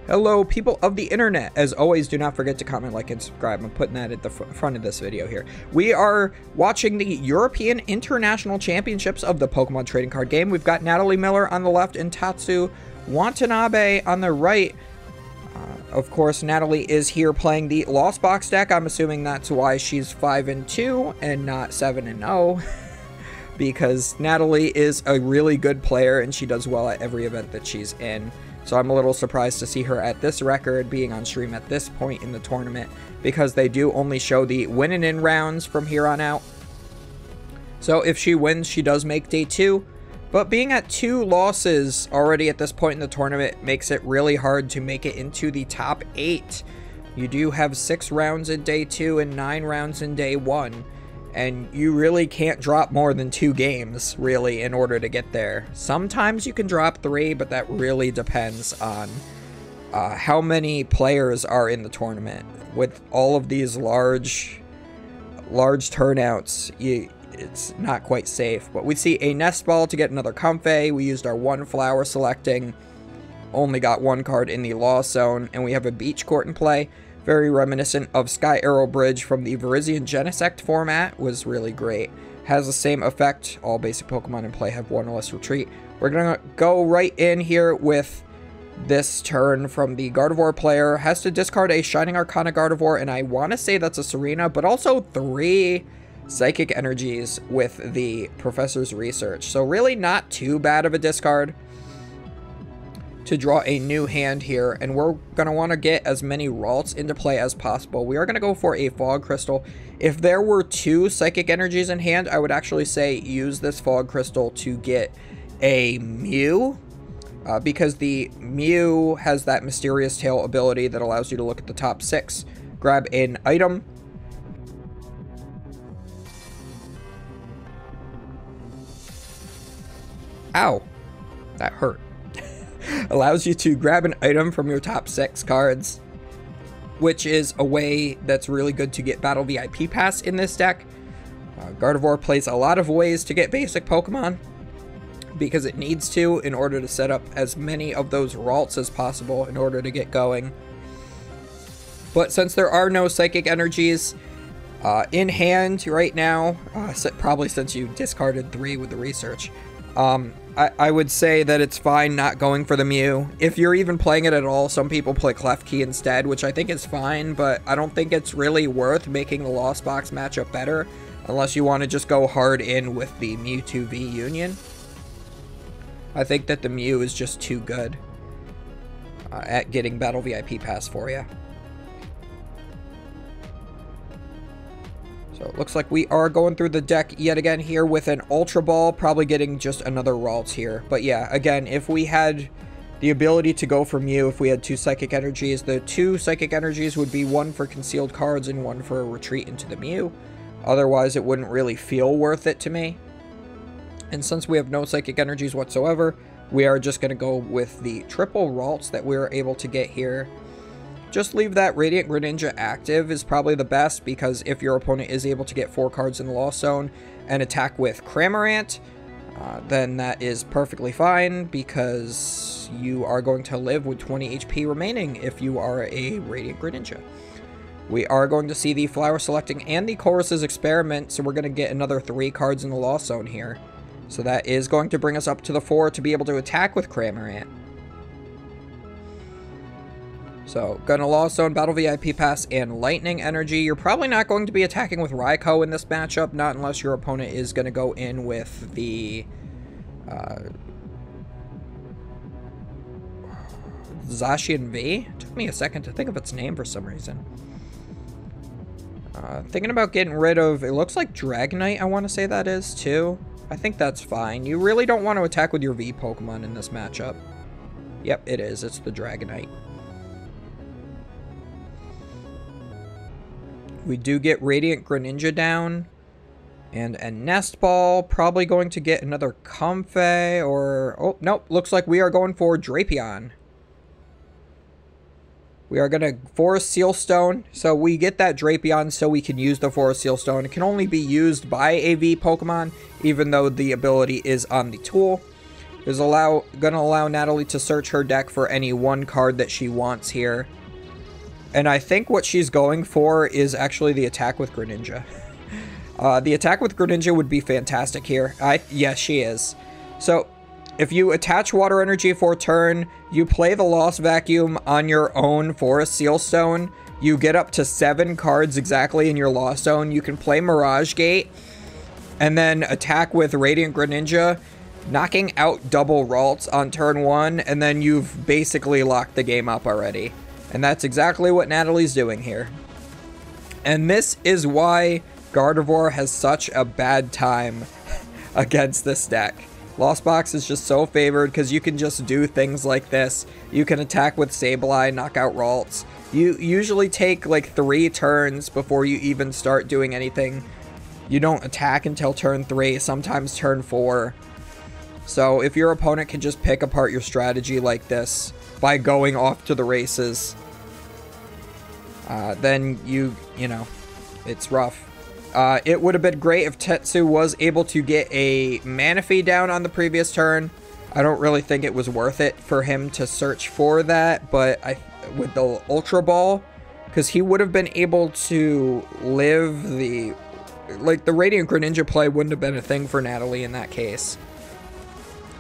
Hello, people of the internet. As always, do not forget to comment, like, and subscribe. I'm putting that at the front of this video here. We are watching the European International Championships of the Pokemon trading card game. We've got Natalie Miller on the left and Tatsu Watanabe on the right. Of course, Natalie is here playing the Lost Box deck. I'm assuming that's why she's 5-2 and not 7-0. Because Natalie is a really good player and she does well at every event that she's in. So I'm a little surprised to see her at this record, being on stream at this point in the tournament, because they do only show the win and in rounds from here on out. So if she wins, she does make day 2. But being at 2 losses already at this point in the tournament makes it really hard to make it into the top 8. You do have 6 rounds in day 2 and 9 rounds in day 1. And you really can't drop more than 2 games, really, in order to get there. Sometimes you can drop 3, but that really depends on how many players are in the tournament. With all of these large turnouts, it's not quite safe. But we see a Nest Ball to get another Comfey. We used our 1 flower selecting. Only got 1 card in the Lost Zone. And we have a Beach Court in play. Very reminiscent of Sky Arrow Bridge from the Virizion Genesect format. Was really great. Has the same effect. All basic Pokemon in play have 1 or less retreat. We're going to go right in here with this turn from the Gardevoir player. Has to discard a Shining Arcana Gardevoir, and I want to say that's a Serena, but also 3 Psychic Energies with the Professor's Research. So really not too bad of a discard to draw a new hand here, and we're going to want to get as many Ralts into play as possible. We are going to go for a Fog Crystal. If there were 2 Psychic Energies in hand, I would actually say use this Fog Crystal to get a Mew, because the Mew has that Mysterious Tail ability that allows you to look at the top 6, grab an item, ow, that hurt. Allows you to grab an item from your top 6 cards, which is a way that's really good to get Battle VIP Pass in this deck. Gardevoir plays a lot of ways to get basic Pokemon, because it needs to in order to set up as many of those Ralts as possible in order to get going. But since there are no Psychic Energies in hand right now, probably since you discarded 3 with the research, I would say that it's fine not going for the Mew. If you're even playing it at all, some people play Klefki instead, which I think is fine, but I don't think it's really worth making the Lost Box matchup better, unless you want to just go hard in with the Mewtwo V Union. I think that the Mew is just too good at getting Battle VIP Pass for you. So it looks like we are going through the deck yet again here with an Ultra Ball, probably getting just another Ralts here. But yeah, again, if we had the ability to go for Mew, if we had 2 Psychic Energies, the 2 Psychic Energies would be 1 for concealed cards and 1 for a retreat into the Mew. Otherwise, it wouldn't really feel worth it to me. And since we have no Psychic Energies whatsoever, we are just going to go with the triple Ralts that we were able to get here. Just leave that Radiant Greninja active is probably the best, because if your opponent is able to get 4 cards in the Lost Zone and attack with Cramorant, then that is perfectly fine, because you are going to live with 20 HP remaining if you are a Radiant Greninja. We are going to see the Flower Selecting and the Chorus's Experiment, so we're going to get another 3 cards in the Lost Zone here. So that is going to bring us up to the 4 to be able to attack with Cramorant. So, gonna Lost Zone, Battle VIP Pass, and Lightning Energy. You're probably not going to be attacking with Raikou in this matchup, not unless your opponent is going to go in with the Zacian V. Took me a second to think of its name for some reason. Thinking about getting rid of, it looks like Dragonite, I want to say that is, too. I think that's fine. You really don't want to attack with your V Pokemon in this matchup. Yep, it is. It's the Dragonite. We do get Radiant Greninja down, and a Nest Ball, probably going to get another Comfey, or, oh, nope, looks like we are going for Drapion. We are going to Forest Seal Stone, so we get that Drapion so we can use the Forest Seal Stone. It can only be used by a V Pokemon, even though the ability is on the tool. is gonna allow Natalie to search her deck for any one card that she wants here. And I think what she's going for is actually the attack with Greninja. The attack with Greninja would be fantastic here. Yes, she is. So, if you attach Water Energy for a turn, you play the Lost Vacuum on your own Forest Sealstone, you get up to 7 cards exactly in your Lost Zone, you can play Mirage Gate, and then attack with Radiant Greninja, knocking out double Ralts on turn 1, and then you've basically locked the game up already. And that's exactly what Natalie's doing here. And this is why Gardevoir has such a bad time against this deck. Lost Box is just so favored because you can just do things like this. You can attack with Sableye, knock out Ralts. You usually take like 3 turns before you even start doing anything. You don't attack until turn 3, sometimes turn 4. So if your opponent can just pick apart your strategy like this by going off to the races, then you know, it's rough. It would have been great if Tetsu was able to get a Manaphy down on the previous turn. I don't really think it was worth it for him to search for that, but with the Ultra Ball, because he would have been able to live the Radiant Greninja play wouldn't have been a thing for Natalie in that case.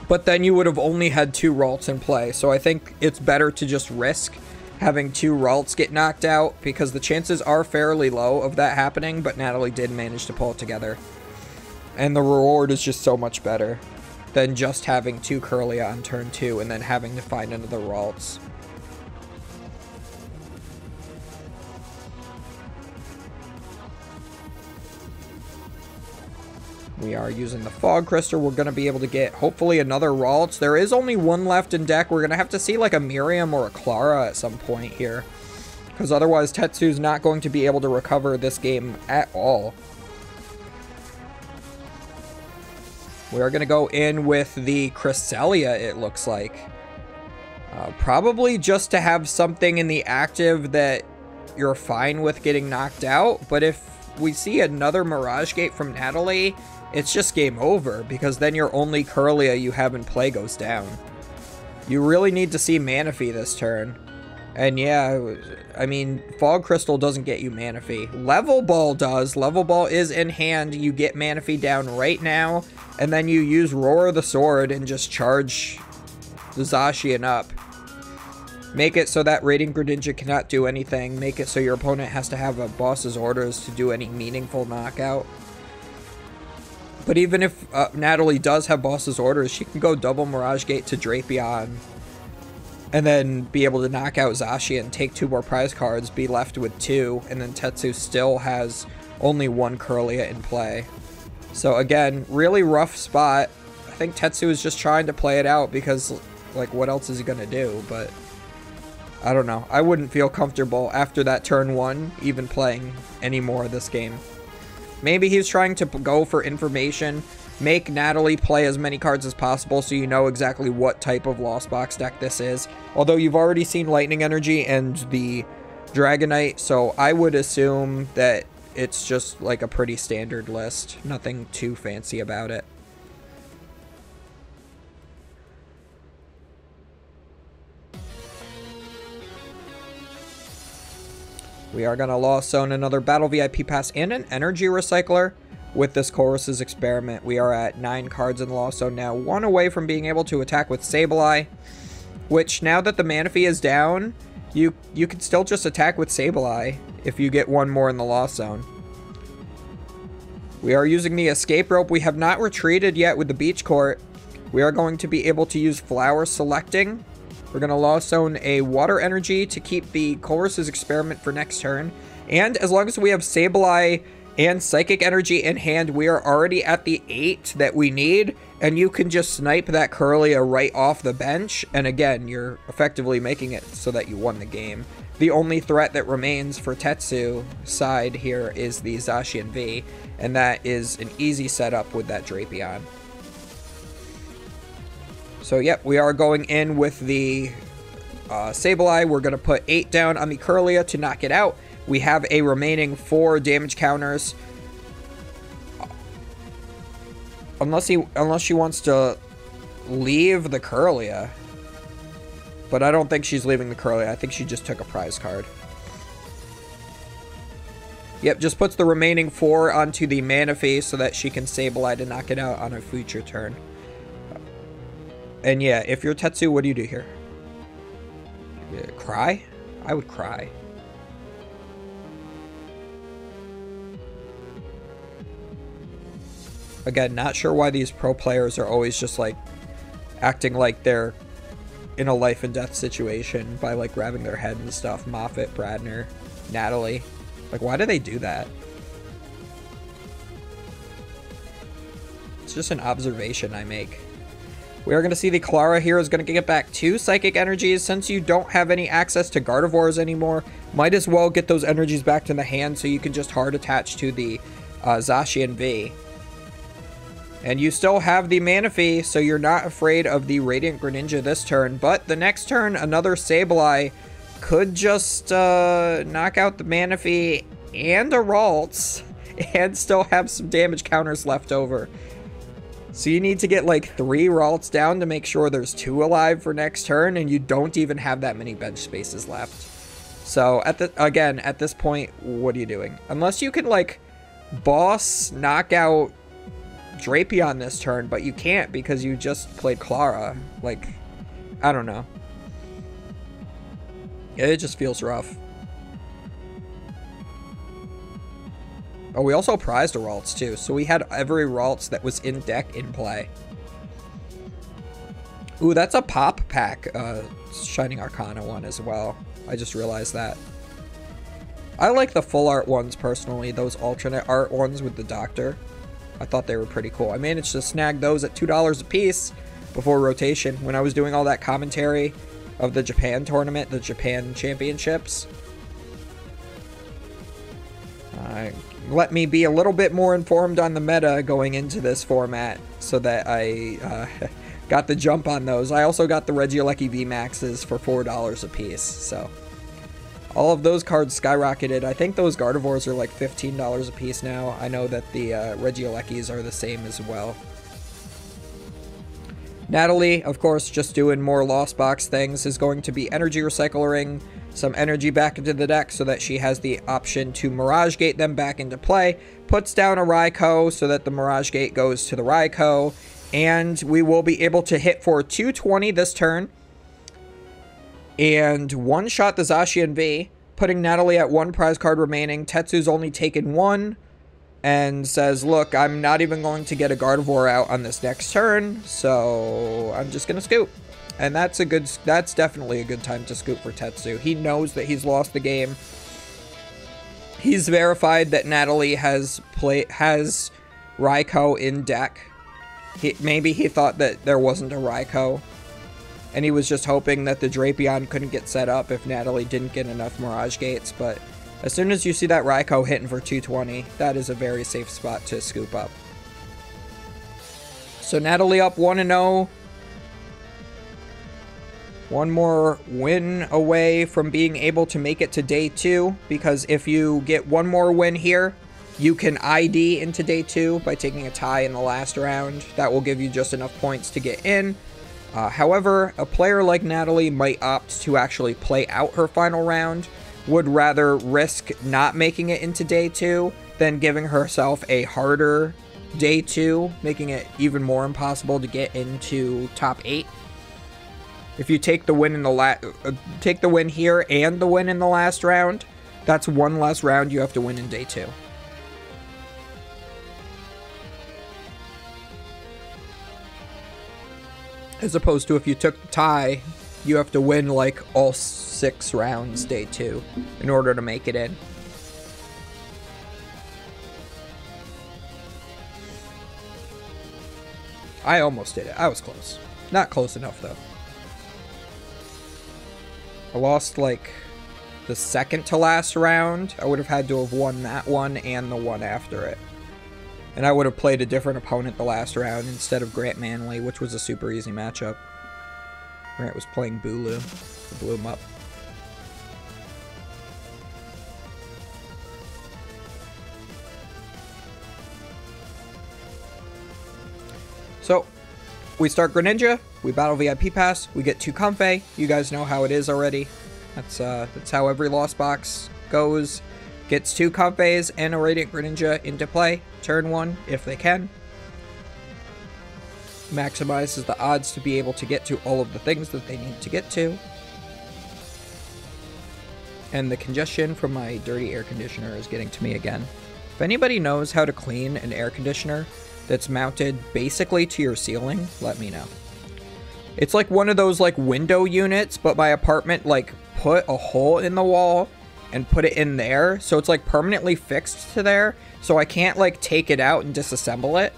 But then you would have only had 2 Ralts in play, so I think it's better to just risk having 2 Ralts get knocked out, because the chances are fairly low of that happening, but Natalie did manage to pull it together. And the reward is just so much better than just having 2 Kirlia on turn 2 and then having to find another Ralts. We are using the Fog Crystal. We're going to be able to get, hopefully, another Ralts. There is only 1 left in deck. We're going to have to see, like, a Miriam or a Clara at some point here. Because otherwise, Tetsu's not going to be able to recover this game at all. We are going to go in with the Cresselia, it looks like. Probably just to have something in the active that you're fine with getting knocked out. But if we see another Mirage Gate from Natalie, it's just game over, because then your only Kirlia you have in play goes down. You really need to see Manaphy this turn. And yeah, I mean, Fog Crystal doesn't get you Manaphy. Level Ball does. Level Ball is in hand. You get Manaphy down right now, and then you use Roar of the Sword and just charge the Zacian up. Make it so that Radiant Greninja cannot do anything. Make it so your opponent has to have a boss's orders to do any meaningful knockout. But even if Natalie does have boss's orders, she can go double Mirage Gate to Drapion, and then be able to knock out Zacian, take 2 more prize cards, be left with 2, and then Tetsu still has only 1 Kirlia in play. So again, really rough spot. I think Tetsu is just trying to play it out because, like, what else is he going to do? But I don't know. I wouldn't feel comfortable after that turn 1 even playing any more of this game. Maybe he's trying to go for information, make Natalie play as many cards as possible so you know exactly what type of Lost Box deck this is. Although you've already seen Lightning Energy and the Dragonite, so I would assume that it's just like a pretty standard list. Nothing too fancy about it. We are going to Lost Zone another Battle VIP Pass and an Energy Recycler with this Chorus's Experiment. We are at 9 cards in Lost Zone now, 1 away from being able to attack with Sableye, which now that the Manaphy is down, you can still just attack with Sableye if you get 1 more in the Lost Zone. We are using the Escape Rope. We have not retreated yet with the Beach Court. We are going to be able to use Flower Selecting. We're going to Lost Zone a Water Energy to keep the Chorus's Experiment for next turn. And as long as we have Sableye and Psychic Energy in hand, we are already at the 8 that we need. And you can just snipe that Kirlia right off the bench. And again, you're effectively making it so that you won the game. The only threat that remains for Tetsu side here is the Zacian V. And that is an easy setup with that Drapion. So, yep, we are going in with the Sableye. We're going to put 8 down on the Kirlia to knock it out. We have a remaining 4 damage counters. Unless she wants to leave the Kirlia. But I don't think she's leaving the Kirlia. I think she just took a prize card. Yep, just puts the remaining 4 onto the Manaphy so that she can Sableye to knock it out on a future turn. And yeah, if you're Tetsu, what do you do here? Cry? I would cry. Again, not sure why these pro players are always just like acting like they're in a life and death situation by like grabbing their head and stuff. Moffat, Bradner, Natalie. Like, why do they do that? It's just an observation I make. We are going to see the Clara here is going to get back 2 Psychic Energies. Since you don't have any access to Gardevoirs anymore, might as well get those energies back to the hand so you can just hard attach to the Zacian V. And you still have the Manaphy, so you're not afraid of the Radiant Greninja this turn. But the next turn, another Sableye could just knock out the Manaphy and a Ralts and still have some damage counters left over. So you need to get like 3 Ralts down to make sure there's 2 alive for next turn, and you don't even have that many bench spaces left. So at this point, what are you doing? Unless you can like boss knock out Drapion this turn, but you can't because you just played Clara. Like, I don't know. It just feels rough. Oh, we also prized a Ralts too, so we had every Ralts that was in deck in play. Ooh, that's a pop pack Shining Arcana one as well. I just realized that. I like the full art ones personally, those alternate art ones with the Doctor. I thought they were pretty cool. I managed to snag those at $2 a piece before rotation when I was doing all that commentary of the Japan tournament, the Japan championships. Let me be a little bit more informed on the meta going into this format so that I got the jump on those. I also got the Regieleki VMAXs for $4 a piece, so all of those cards skyrocketed. I think those Gardevoirs are like $15 a piece now. I know that the Regielekis are the same as well. Natalie, of course, just doing more Lost Box things, is going to be energy recycling some energy back into the deck so that she has the option to Mirage Gate them back into play. Puts down a Raikou so that the Mirage Gate goes to the Raikou. And we will be able to hit for 220 this turn. And one-shot the Zacian V, putting Natalie at 1 prize card remaining. Tetsu's only taken 1. And says, look, I'm not even going to get a Gardevoir out on this next turn, so I'm just going to scoop. And that's definitely a good time to scoop for Tetsu. He knows that he's lost the game. He's verified that Natalie has Raikou in deck. Maybe he thought that there wasn't a Raikou, and he was just hoping that the Drapion couldn't get set up if Natalie didn't get enough Mirage Gates, but as soon as you see that Raikou hitting for 220, that is a very safe spot to scoop up. So Natalie up 1-0. One more win away from being able to make it to day 2, because if you get one more win here, you can ID into day 2 by taking a tie in the last round. That will give you just enough points to get in. However, a player like Natalie might opt to actually play out her final round, would rather risk not making it into day 2 than giving herself a harder day 2, making it even more impossible to get into top 8. If you take the win in take the win here and the win in the last round, that's one less round you have to win in day 2. As opposed to if you took the tie, you have to win like all 6 rounds day 2 in order to make it in. I almost did it. I was close. Not close enough though. I lost like the second to last round. I would have had to have won that one and the one after it. And I would have played a different opponent the last round instead of Grant Manley, which was a super easy matchup. Grant was playing Bulu. I blew him up. So, We start Greninja, we battle VIP Pass, we get 2 Comfey. You guys know how it is already. That's how every Lost Box goes. Gets 2 Comfeys and a Radiant Greninja into play. Turn 1, if they can. Maximizes the odds to be able to get to all of the things that they need to get to. And the congestion from my dirty air conditioner is getting to me again. If anybody knows how to clean an air conditioner that's mounted basically to your ceiling, let me know. It's like one of those like window units, but my apartment like put a hole in the wall and put it in there, so it's like permanently fixed to there, so I can't like take it out and disassemble it.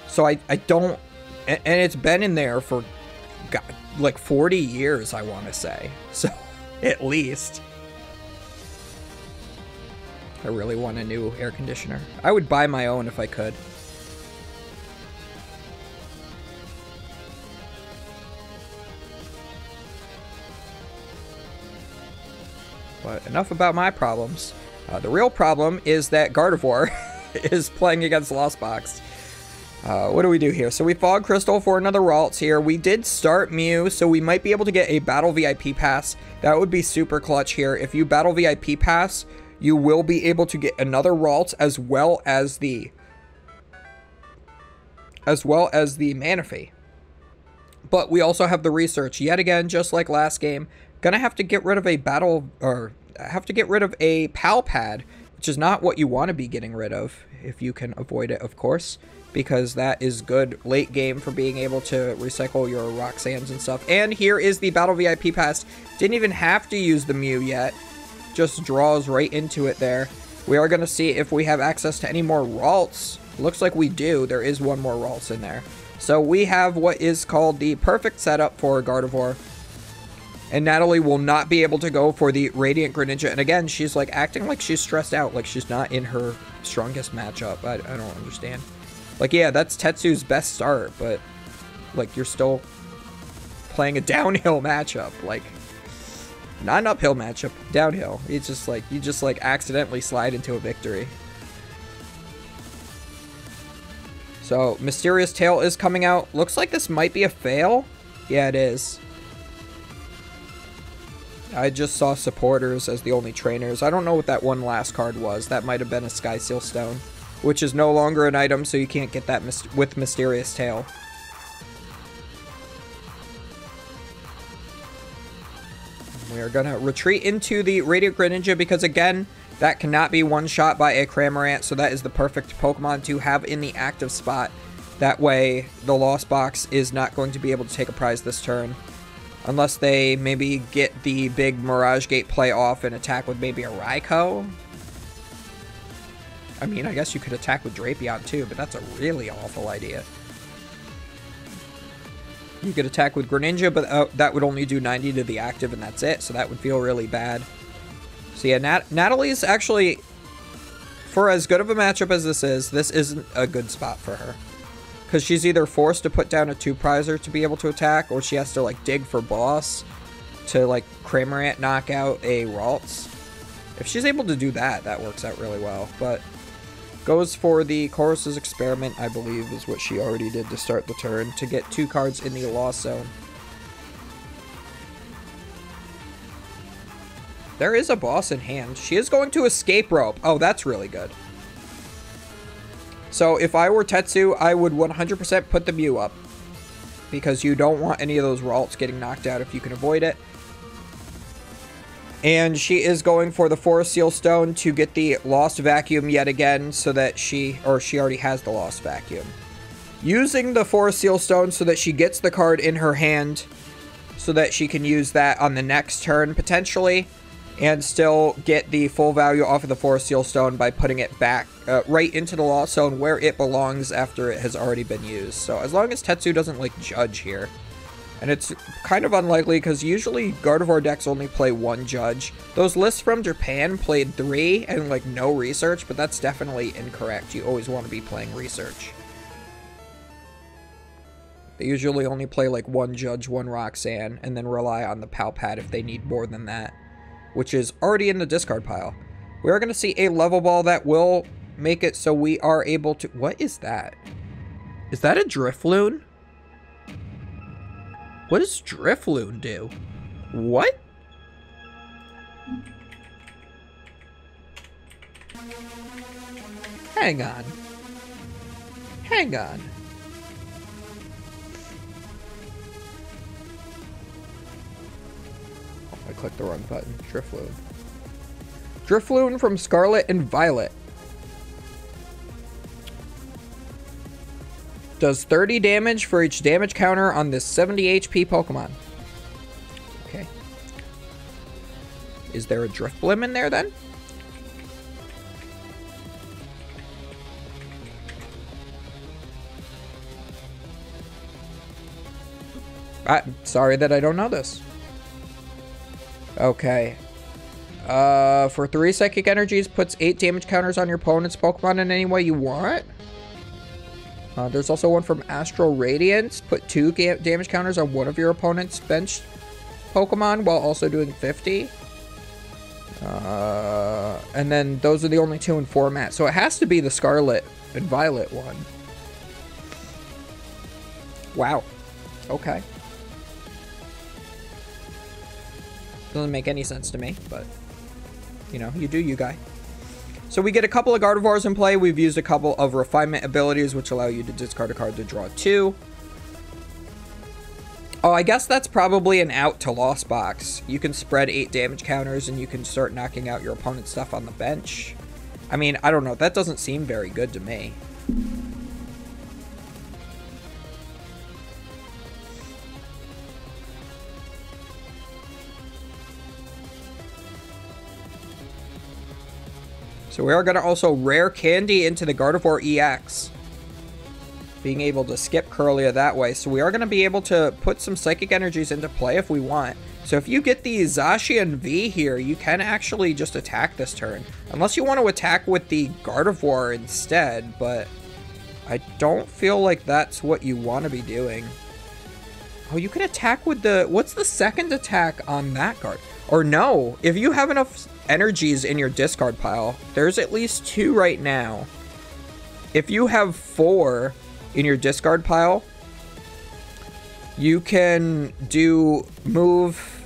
So I don't, and it's been in there for God, like 40 years, I want to say, so at least. I really want a new air conditioner. I would buy my own if I could. But enough about my problems. The real problem is that Gardevoir is playing against Lost Box. What do we do here? So we Fog Crystal for another Ralts here. We did start Mew, so we might be able to get a Battle VIP Pass. That would be super clutch here. If you Battle VIP Pass, you will be able to get another Ralts as well as the Manaphy. But we also have the Research yet again, just like last game. Gonna have to get rid of a Pal Pad, which is not what you want to be getting rid of, if you can avoid it, of course, because that is good late game for being able to recycle your Rock Sands and stuff. And here is the Battle VIP Pass. Didn't even have to use the Mew yet. Just draws right into it there. We are gonna see if we have access to any more Ralts. Looks like we do. There is one more Ralts in there. So we have what is called the perfect setup for Gardevoir. And Natalie will not be able to go for the Radiant Greninja. And again, she's like acting like she's stressed out, like she's not in her strongest matchup. I don't understand. Like, yeah, that's Tetsu's best start, but like you're still playing a downhill matchup. Like, not an uphill matchup, downhill. It's just like, you just like accidentally slide into a victory. So, Mysterious Tail is coming out. Looks like this might be a fail. Yeah, it is. I just saw supporters as the only trainers. I don't know what that one last card was. That might have been a Sky Seal Stone, which is no longer an item, so you can't get that with Mysterious Tail. We are going to retreat into the Radiant Greninja because, again, that cannot be one-shot by a Cramorant, so that is the perfect Pokemon to have in the active spot. That way, the Lost Box is not going to be able to take a prize this turn. Unless they maybe get the big Mirage Gate play off and attack with maybe a Raikou. I mean, I guess you could attack with Drapion too, but that's a really awful idea. You could attack with Greninja, but that would only do 90 to the active and that's it, so that would feel really bad. So yeah, Natalie's actually, for as good of a matchup as this isn't a good spot for her. Because she's either forced to put down a 2-prizer to be able to attack, or she has to like dig for boss to like Cramorant knock out a Ralts. If she's able to do that, that works out really well. But goes for the Chorus's Experiment, I believe, is what she already did to start the turn, to get 2 cards in the Lost Zone. There is a boss in hand. She is going to Escape Rope. Oh, that's really good. So if I were Tetsu, I would 100% put the Mew up. Because you don't want any of those Ralts getting knocked out if you can avoid it. And she is going for the Forest Seal Stone to get the Lost Vacuum yet again, so that she already has the Lost Vacuum. Using the Forest Seal Stone so that she gets the card in her hand, so that she can use that on the next turn, potentially. And still get the full value off of the Forest Seal Stone by putting it back right into the Lost Zone where it belongs after it has already been used. So as long as Tetsu doesn't like Judge here. And it's kind of unlikely because usually Gardevoir decks only play 1 Judge. Those lists from Japan played 3 and like no Research, but that's definitely incorrect. You always want to be playing Research. They usually only play like 1 Judge, 1 Roxanne, and then rely on the Pal Pad if they need more than that, which is already in the discard pile. We are going to see a level ball that will make it so we are able to... What is that? Is that a Drifloon? What does Drifloon do? What? Hang on. Hang on. Oh, I clicked the wrong button. Drifloon. Drifloon from Scarlet and Violet. Does 30 damage for each damage counter on this 70 HP Pokemon. Okay. Is there a Drifblim in there then? Sorry that I don't know this. Okay. For 3 Psychic Energies, puts 8 damage counters on your opponent's Pokemon in any way you want. There's also one from Astral Radiance. Put 2 damage counters on one of your opponent's bench Pokemon while also doing 50. And then those are the only 2 in format. So it has to be the Scarlet and Violet one. Wow. Okay. Doesn't make any sense to me, but, you know, you do you, guy. So we get a couple of Gardevoirs in play. We've used a couple of refinement abilities, which allow you to discard a card to draw 2. Oh, I guess that's probably an out to Lost Box. You can spread 8 damage counters, and you can start knocking out your opponent's stuff on the bench. I mean, I don't know. That doesn't seem very good to me. So we are going to also rare candy into the Gardevoir EX. Being able to skip Curlia that way. So we are going to be able to put some Psychic Energies into play if we want. So if you get the Zacian V here, you can actually just attack this turn. Unless you want to attack with the Gardevoir instead, but I don't feel like that's what you want to be doing. Oh, you can attack with the... What's the second attack on that card? Or no, if you have enough energies in your discard pile, there's at least 2 right now. If you have 4 in your discard pile, you can move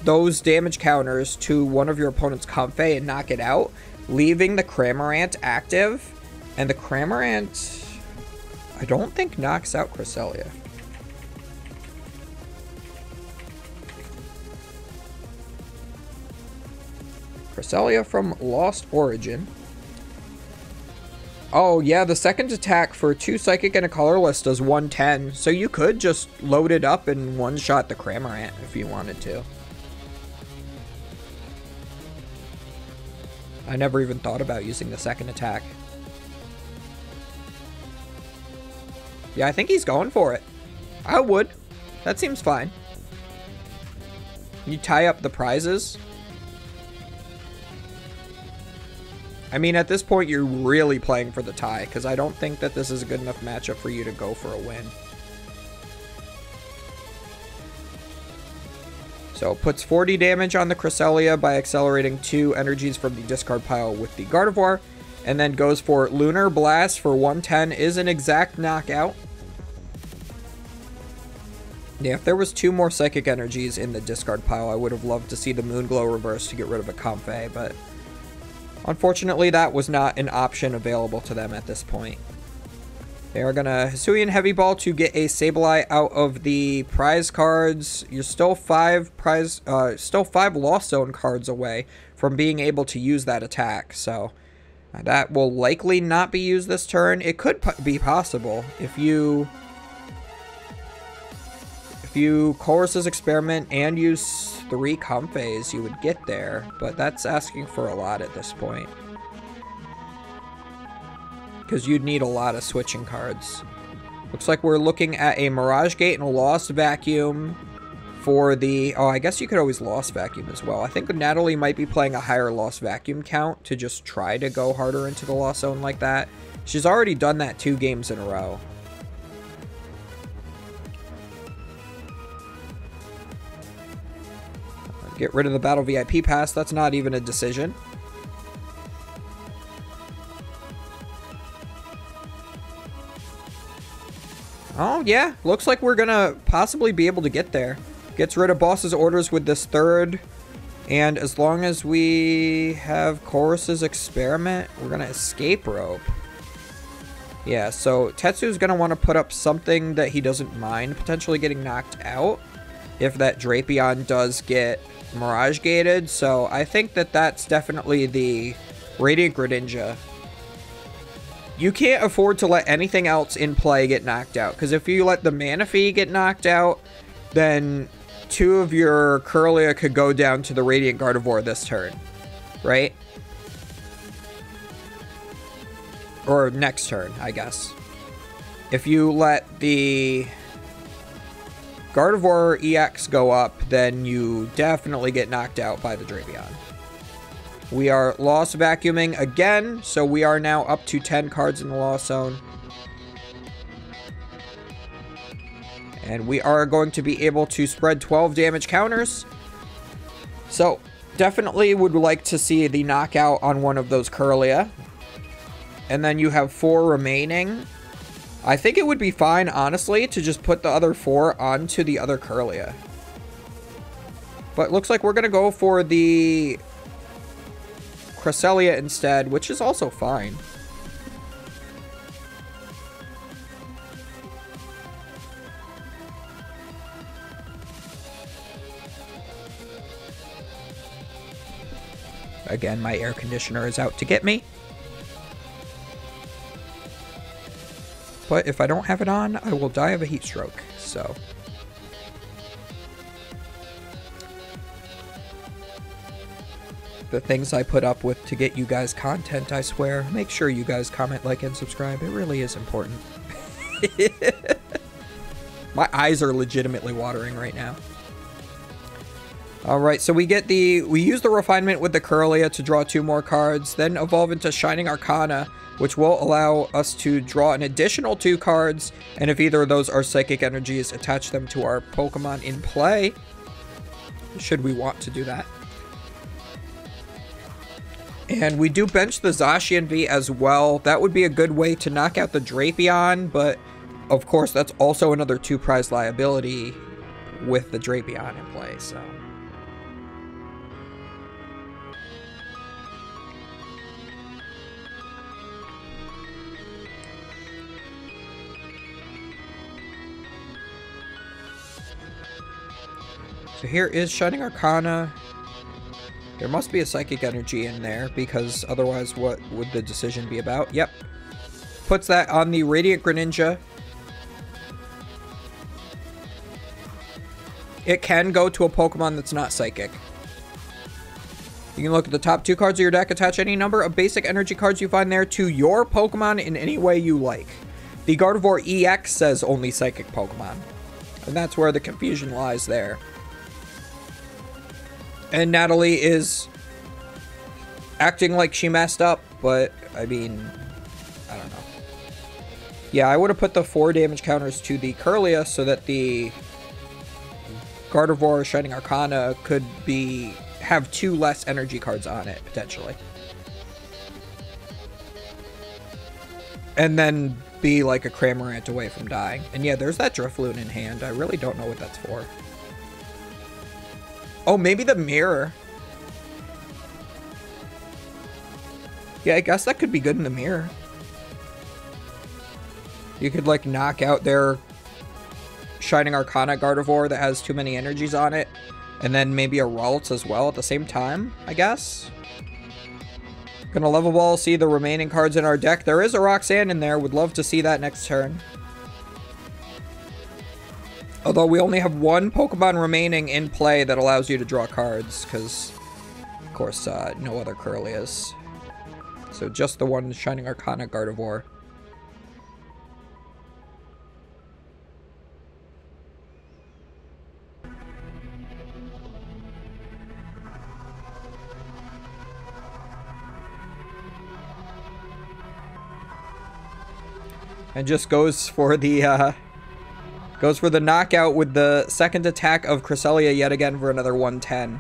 those damage counters to one of your opponent's Comfey and knock it out, leaving the Cramorant active. And the Cramorant, I don't think knocks out Cresselia. Cresselia from Lost Origin. Oh, yeah, the second attack for 2 Psychic and a Colorless does 110. So you could just load it up and one-shot the Cramorant if you wanted to. I never even thought about using the second attack. Yeah, I think he's going for it. I would. That seems fine. You tie up the prizes. I mean, at this point, you're really playing for the tie, because I don't think that this is a good enough matchup for you to go for a win. So, puts 40 damage on the Cresselia by accelerating 2 energies from the discard pile with the Gardevoir, and then goes for Lunar Blast for 110, is an exact knockout. Yeah, if there was 2 more Psychic Energies in the discard pile, I would have loved to see the Moonglow reverse to get rid of a Comfey, but... unfortunately, that was not an option available to them at this point. They are going to Hisuian Heavy Ball to get a Sableye out of the prize cards. You're still 5 Lost Zone cards away from being able to use that attack. So that will likely not be used this turn. It could be possible if you Chorus's Experiment and use 3 Comfeys, you would get there, but that's asking for a lot at this point. Because you'd need a lot of switching cards. Looks like we're looking at a Mirage Gate and a Lost Vacuum for the... oh, I guess you could always Lost Vacuum as well. I think Natalie might be playing a higher Lost Vacuum count to just try to go harder into the Lost Zone like that. She's already done that 2 games in a row. Get rid of the Battle VIP Pass. That's not even a decision. Oh, yeah. Looks like we're gonna possibly be able to get there. Gets rid of boss's orders with this third. And as long as we have Chorus's experiment, we're gonna escape rope. Yeah, so Tetsu's gonna want to put up something that he doesn't mind potentially getting knocked out if that Drapion does get Mirage gated. So I think that that's definitely the Radiant Greninja. You can't afford to let anything else in play get knocked out, because if you let the Manaphy get knocked out, then 2 of your Kirlia could go down to the Radiant Gardevoir this turn, right? Or next turn, I guess. If you let the Gardevoir EX go up, then you definitely get knocked out by the Drapion. We are lost vacuuming again, so we are now up to 10 cards in the lost zone. And we are going to be able to spread 12 damage counters. So, definitely would like to see the knockout on one of those Kirlia. And then you have 4 remaining. I think it would be fine, honestly, to just put the other 4 onto the other Kirlia. But looks like we're going to go for the Cresselia instead, which is also fine. Again, my air conditioner is out to get me. But if I don't have it on, I will die of a heat stroke, so. The things I put up with to get you guys content, I swear. Make sure you guys comment, like, and subscribe. It really is important. My eyes are legitimately watering right now. Alright, so we use the refinement with the Kirlia to draw 2 more cards, then evolve into Shining Arcana, which will allow us to draw an additional 2 cards, and if either of those are Psychic Energies, attach them to our Pokemon in play, should we want to do that. And we do bench the Zacian V as well. That would be a good way to knock out the Drapion, but of course that's also another 2 prize liability with the Drapion in play, so. So here is Shining Arcana. There must be a Psychic Energy in there, because otherwise what would the decision be about? Yep. Puts that on the Radiant Greninja. It can go to a Pokemon that's not Psychic. You can look at the top 2 cards of your deck, attach any number of basic energy cards you find there to your Pokemon in any way you like. The Gardevoir EX says only Psychic Pokemon. And that's where the confusion lies there. And Natalie is acting like she messed up, but, I mean, I don't know. Yeah, I would have put the 4 damage counters to the Kirlia so that the Gardevoir Shining Arcana could have 2 less energy cards on it, potentially. And then be like a Cramorant away from dying. And yeah, there's that Drifloon in hand. I really don't know what that's for. Oh, maybe the mirror. Yeah, I guess that could be good in the mirror. You could, like, knock out their Shining Arcana Gardevoir that has too many energies on it. And then maybe a Ralts as well at the same time, I guess. Gonna level ball, see the remaining cards in our deck. There is a Roxanne in there. Would love to see that next turn. Although we only have 1 Pokemon remaining in play that allows you to draw cards, because, of course, no other Kirlias. So just the one Shining Arcana Gardevoir. And just goes for the knockout with the second attack of Cresselia yet again for another 110.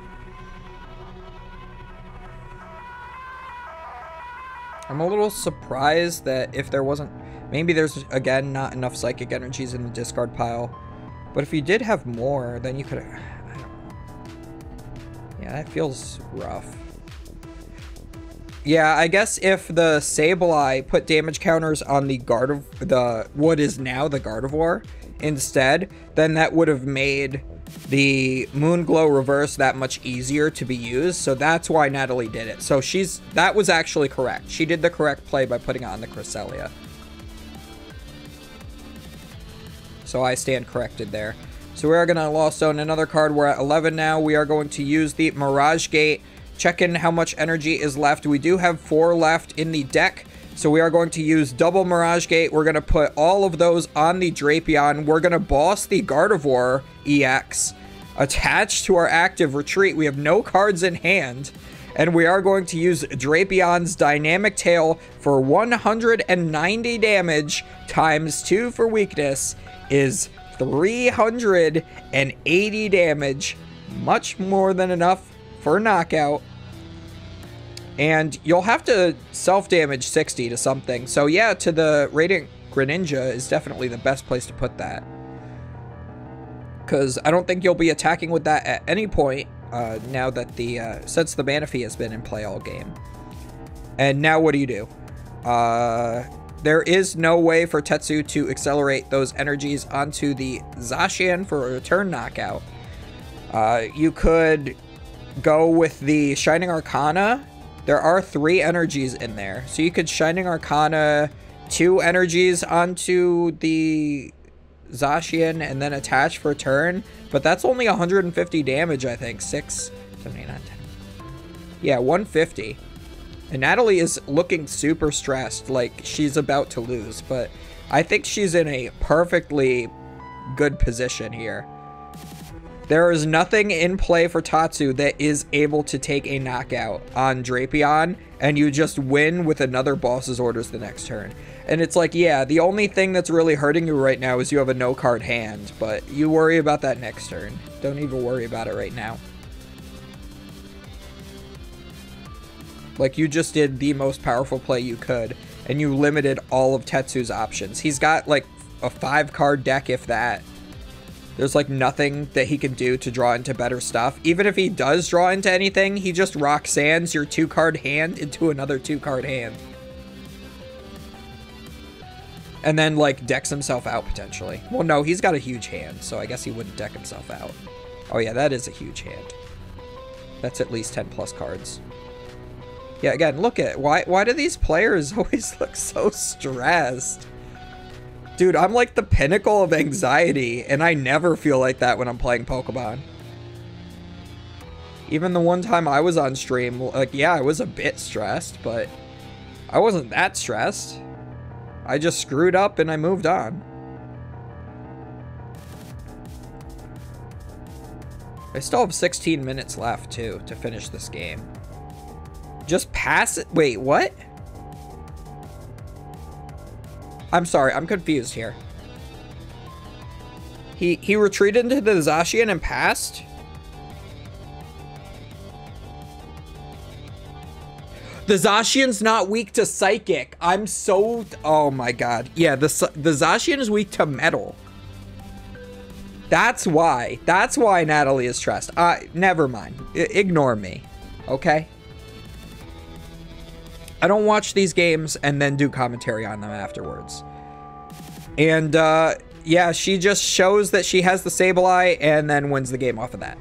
I'm a little surprised that if there wasn't... Maybe there's, again, not enough psychic energies in the discard pile. But if you did have more, then you could have... I don't know. Yeah, that feels rough. Yeah, I guess if the Sableye put damage counters on the what is now the Gardevoir instead, then that would have made the Moonglow reverse that much easier to be used. So that's why Natalie did it. So that was actually correct. She did the correct play by putting on the Cresselia. So I stand corrected there. So we are going to Lost Zone another card. We're at 11 now. We are going to use the Mirage Gate. Check in how much energy is left. We do have 4 left in the deck. So we are going to use double Mirage Gate. We're going to put all of those on the Drapion. We're going to boss the Gardevoir EX. Attached to our active retreat. We have no cards in hand. And we are going to use Drapion's Dynamic Tail for 190 damage times 2 for weakness is 380 damage. Much more than enough for knockout. And you'll have to self-damage 60 to something. So yeah, to the Radiant Greninja is definitely the best place to put that. Because I don't think you'll be attacking with that at any point now that since the Manaphy has been in play all game. And now what do? There is no way for Tetsu to accelerate those energies onto the Zacian for a return knockout. You could go with the Shining Arcana. There are 3 energies in there. So you could Shining Arcana 2 energies onto the Zacian and then attach for turn. But that's only 150 damage, I think. 6, 7, 8, 9, 10. Yeah, 150. And Natalie is looking super stressed, like she's about to lose. But I think she's in a perfectly good position here. There is nothing in play for Tatsu that is able to take a knockout on Drapion, and you just win with another boss's orders the next turn. And it's like, yeah, the only thing that's really hurting you right now is you have a no-card hand, but you worry about that next turn. Don't even worry about it right now. Like, you just did the most powerful play you could, and you limited all of Tetsu's options. He's got, like, a 5-card deck, if that. There's like nothing that he can do to draw into better stuff. Even if he does draw into anything, he just Roxanne's your 2-card hand into another 2-card hand. And then like decks himself out potentially. Well, no, he's got a huge hand, so I guess he wouldn't deck himself out. Oh yeah, that is a huge hand. That's at least 10 plus cards. Yeah, again, look at why do these players always look so stressed? Dude, I'm like the pinnacle of anxiety, and I never feel like that when I'm playing Pokemon. Even the one time I was on stream, like, yeah, I was a bit stressed, but I wasn't that stressed. I just screwed up and I moved on. I still have 16 minutes left, too, to finish this game. Just pass it. Wait, what? I'm sorry, I'm confused here. He retreated into the Zacian and passed? The Zacian's not weak to Psychic. I'm so... Oh my god. Yeah, the Zacian is weak to Metal. That's why. That's why Natalie is stressed. Never mind. Ignore me. Okay? I don't watch these games and then do commentary on them afterwards. And, yeah, she just shows that she has the Sableye and then wins the game off of that.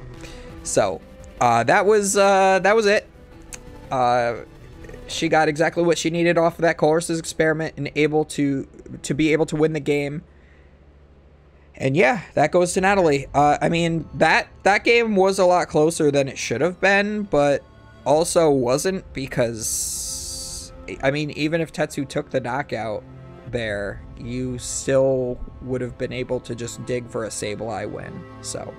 So, that was it. She got exactly what she needed off of that Colossus experiment and able to be able to win the game. And yeah, that goes to Natalie. I mean, that game was a lot closer than it should have been, but also wasn't because, I mean, even if Tetsu took the knockout there, you still would have been able to just dig for a Sableye win. So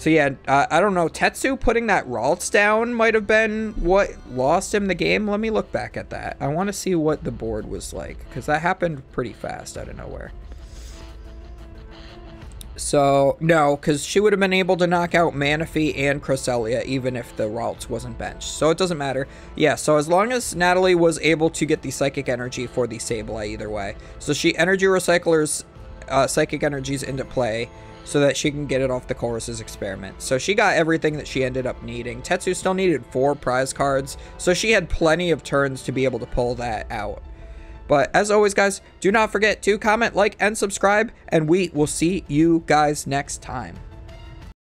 yeah, I don't know. Tetsu putting that Ralts down might have been what lost him the game. Let me look back at that. I want to see what the board was like, because that happened pretty fast out of nowhere. So, no, because she would have been able to knock out Manaphy and Cresselia even if the Ralts wasn't benched. So it doesn't matter. Yeah, so as long as Natalie was able to get the Psychic Energy for the Sableye either way. So she Energy Recyclers Psychic Energies into play so that she can get it off the Chorus's experiment. So she got everything that she ended up needing. Tetsu still needed 4 prize cards, so she had plenty of turns to be able to pull that out. But as always, guys, do not forget to comment, like, and subscribe, and we will see you guys next time.